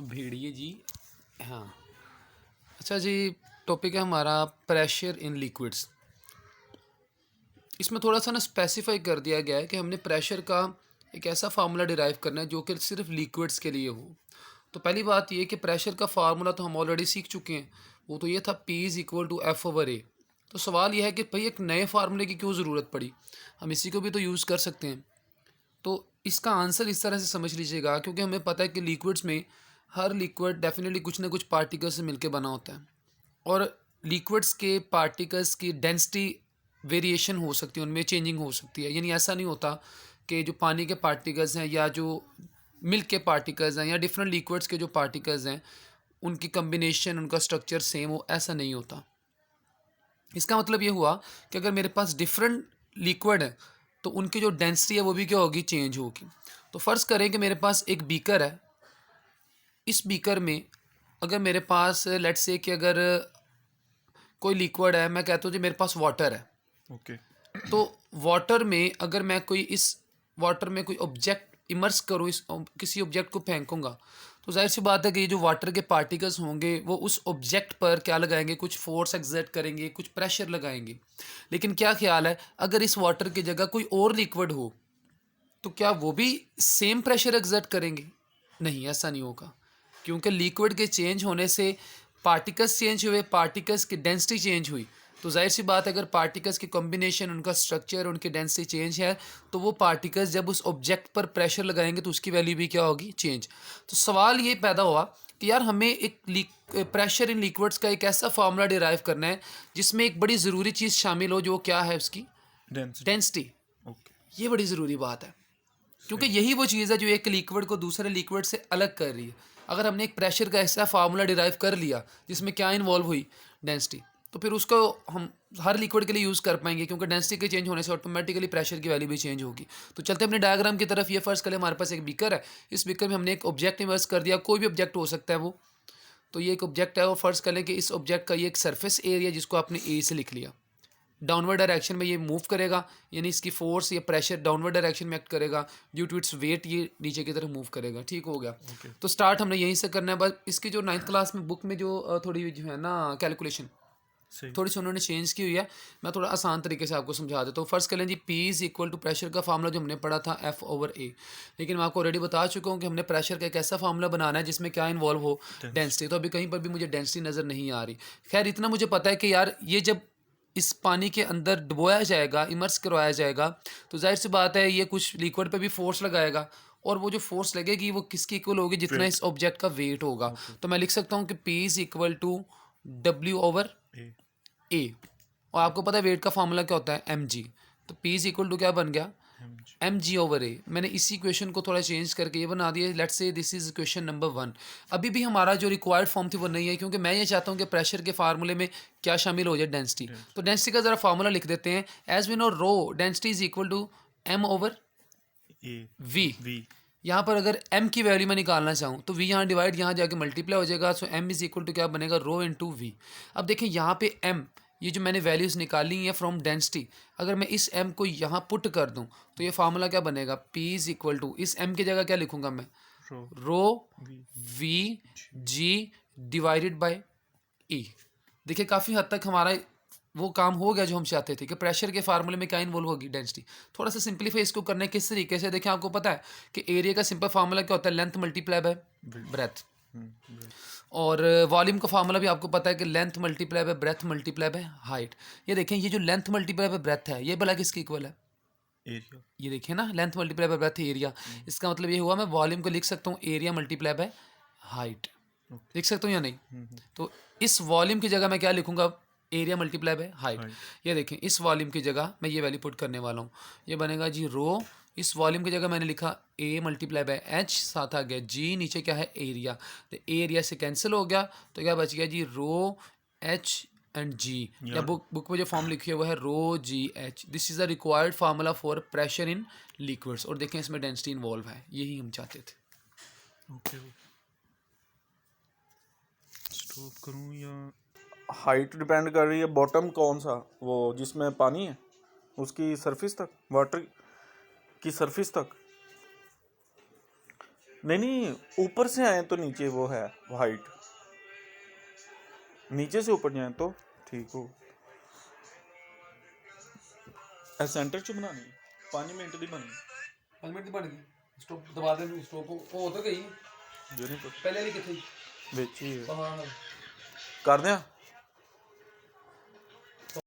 भेड़िए जी। हाँ, अच्छा जी, टॉपिक है हमारा प्रेशर इन लिक्विड्स। इसमें थोड़ा सा ना स्पेसिफाई कर दिया गया है कि हमने प्रेशर का एक ऐसा फार्मूला डिराइव करना है जो कि सिर्फ लिक्विड्स के लिए हो। तो पहली बात ये कि प्रेशर का फार्मूला तो हम ऑलरेडी सीख चुके हैं, वो तो ये था P = F/A। तो सवाल यह है कि भाई एक नए फार्मूले की क्यों ज़रूरत पड़ी, हम इसी को भी तो यूज़ कर सकते हैं। तो इसका आंसर इस तरह से समझ लीजिएगा, क्योंकि हमें पता है कि लिक्विड्स में हर लिक्विड डेफिनेटली कुछ ना कुछ पार्टिकल से मिलकर बना होता है, और लिक्विड्स के पार्टिकल्स की डेंसिटी वेरिएशन हो सकती है, उनमें चेंजिंग हो सकती है। यानी ऐसा नहीं होता कि जो पानी के पार्टिकल्स हैं या जो मिल्क के पार्टिकल्स हैं या डिफरेंट लिक्विड्स के जो पार्टिकल्स हैं उनकी कम्बिनेशन, उनका स्ट्रक्चर सेम हो, ऐसा नहीं होता। इसका मतलब ये हुआ कि अगर मेरे पास डिफरेंट लिक्विड है तो उनकी जो डेंसिटी है वो भी क्या होगी, चेंज होगी। तो फ़र्ज़ करें कि मेरे पास एक बीकर है। इस बीकर में अगर मेरे पास लेट्स से कि अगर कोई लिक्विड है, मैं कहता हूँ जी मेरे पास वाटर है। ओके। तो वाटर में अगर मैं कोई इस वाटर में कोई ऑब्जेक्ट इमर्स करूँ, इस किसी ऑब्जेक्ट को फेंकूंगा, तो जाहिर सी बात है कि ये जो वाटर के पार्टिकल्स होंगे वो उस ऑब्जेक्ट पर क्या लगाएंगे, कुछ फोर्स एक्सर्ट करेंगे, कुछ प्रेशर लगाएंगे। लेकिन क्या ख्याल है, अगर इस वाटर की जगह कोई और लिक्विड हो तो क्या वो भी सेम प्रेशर एक्सर्ट करेंगे? नहीं, ऐसा नहीं होगा, क्योंकि लिक्विड के चेंज होने से पार्टिकल्स चेंज हुए, पार्टिकल्स की डेंसिटी चेंज हुई। तो जाहिर सी बात है अगर पार्टिकल्स की कॉम्बिनेशन, उनका स्ट्रक्चर, उनकी डेंसिटी चेंज है तो वो पार्टिकल्स जब उस ऑब्जेक्ट पर प्रेशर लगाएंगे तो उसकी वैल्यू भी क्या होगी, चेंज। तो सवाल ये पैदा हुआ कि यार हमें एक प्रेशर इन लिक्विड्स का एक ऐसा फार्मूला डिराइव करना है जिसमें एक बड़ी ज़रूरी चीज़ शामिल हो, जो क्या है उसकी डेंसिटी। डेंसिटी। ओके। ये बड़ी ज़रूरी बात है, क्योंकि सही। यही वो चीज़ है जो एक लिक्विड को दूसरे लिक्विड से अलग कर रही है। अगर हमने एक प्रेशर का ऐसा फार्मूला डिराइव कर लिया जिसमें क्या इन्वॉल्व हुई, डेंसिटी, तो फिर उसको हम हर लिक्विड के लिए यूज़ कर पाएंगे, क्योंकि डेंसिटी के चेंज होने से ऑटोमेटिकली प्रेशर की वैल्यू भी चेंज होगी। तो चलते अपने डायग्राम की तरफ। ये फर्स्ट करें, हमारे पास एक बीकर है। इस बीकर में हमने एक ऑब्जेक्ट इमर्स कर दिया, कोई भी ऑब्जेक्ट हो सकता है वो। तो ये एक ऑब्जेक्ट है, और फर्स्ट करें कि इस ऑब्जेक्ट का ये एक सरफेस एरिया जिसको आपने ए से लिख लिया, डाउनवर्ड डायरेक्शन में ये मूव करेगा, यानी इसकी फोर्स या प्रेशर डाउनवर्ड डायरेक्शन में एक्ट करेगा, ड्यू टू इट्स वेट ये नीचे की तरफ मूव करेगा। ठीक हो गया। ओके। तो स्टार्ट हमने यहीं से करना है। बस इसकी जो 9th क्लास में बुक में जो थोड़ी जो है ना कैलकुलेशन, सही। थोड़ी सी उन्होंने चेंज की हुई है, मैं थोड़ा आसान तरीके से आपको समझा देता हूँ। फर्स्ट करें जी, P = प्रेशर का फार्मूला जो हमने पढ़ा था F/A। लेकिन मैं आपको ऑलरेडी बता चुका हूँ कि हमने प्रेशर का एक ऐसा फार्मूला बनाना है जिसमें क्या इन्वॉल्व हो, डेंसिटी। डेंसिटी। तो अभी कहीं पर भी मुझे डेंसिटी नज़र नहीं आ रही। खैर इतना मुझे पता है कि यार ये जब इस पानी के अंदर डुबोया जाएगा, इमर्स करवाया जाएगा, तो जाहिर सी बात है ये कुछ लिक्विड पे भी फोर्स लगाएगा, और वो जो फोर्स लगेगी वो किसकी इक्वल होगी, जितना वेट। इस ऑब्जेक्ट का वेट होगा। ओके। तो मैं लिख सकता हूँ कि P = W/A। ए। और आपको पता है वेट का फार्मूला क्या होता है, mg। तो P = क्या बन गया, एम जी। mg/A। मैंने इसी क्वेश्चन को थोड़ा चेंज करके ये बना दिया। Let's say this is question number 1। अभी भी हमारा जो रिक्वायर्ड फॉर्म थी वो नहीं है, क्योंकि मैं ये चाहता हूँ कि प्रेशर के फार्मूले में क्या शामिल हो जाए, डेंसिटी। तो डेंसिटी। डेंसिटी का ज़रा फार्मूला लिख देते हैं। As we know rho density is equal to a. m/v। V. यहाँ पर अगर m की वैल्यू मैं निकालना चाहूँ तो v यहाँ डिवाइड, यहाँ जाके मल्टीप्लाई हो जाएगा। सो m = क्या बनेगा, रो इंटू वी। अब देखें यहाँ पे m, ये जो मैंने वैल्यूज़ निकाली हैं फ्रॉम डेंसिटी, अगर मैं इस m को यहाँ पुट कर दूँ तो ये फार्मूला क्या बनेगा, P = इस m की जगह क्या लिखूँगा मैं, rho. Rho V. V G. G divided by E. देखिए काफ़ी हद तक हमारा वो काम हो गया जो हम चाहते थे कि प्रेशर के फार्मूले में क्या इन्वॉल्व होगी, डेंसिटी। थोड़ा सा सिंपलीफाई इसको करने किस तरीके से, देखिए आपको पता है कि एरिया का सिंपल फार्मूला क्या होता है, length multiply by weight. Breadth. Weight. और वॉल्यूम का फार्मूला भी आपको पता है कि length multiply by breadth multiply by height. ये देखें, ये जो लेंथ मल्टीप्लाई बाय ब्रेथ है ये भला किसकी इक्वल है, एरिया। ये देखिए ना, length multiply by breath area. इसका मतलब ये हुआ मैं वॉल्यूम को लिख सकता हूँ area multiply by height. Okay. लिख सकता हूँ या नहीं? तो इस वॉल्यूम की जगह मैं क्या लिखूंगा, area multiply by height. Height. ये देखें, इस वॉल्यूम की जगह मैं ये वैल्यू पुट करने वाला हूँ। ये बनेगा जी रो, इस वॉल्यूम की जगह मैंने लिखा A × H, साथ आ गया G, नीचे क्या है, एरिया। तो एरिया से कैंसिल हो गया, तो क्या बच गया जी, रो H एंड G। या यार। बुक में जो फॉर्म लिखी है वो है रो GH। This is the required formula for pressure in liquids. और देखें इसमें डेंसिटी इन्वॉल्व है, यही हम चाहते थे। ओके। स्टॉप करूं या हाइट डिपेंड कर रही है, बॉटम कौन सा, वो जिसमें पानी है उसकी सरफेस तक, वाटर की सरफेस तक। नहीं नहीं, ऊपर से आए तो नीचे वो है हाइट, नीचे से ऊपर जाए तो ठीक हो। सेंटर च बनानी 5 मिनट दी बनी 5 मिनट बन गई स्टॉप दबा दे स्टॉप वो तो गई जो नहीं पहले नहीं कितनी ਵਿੱਚ ਹੀ ਹੈ। हाँ ਕਰਦੇ ਆ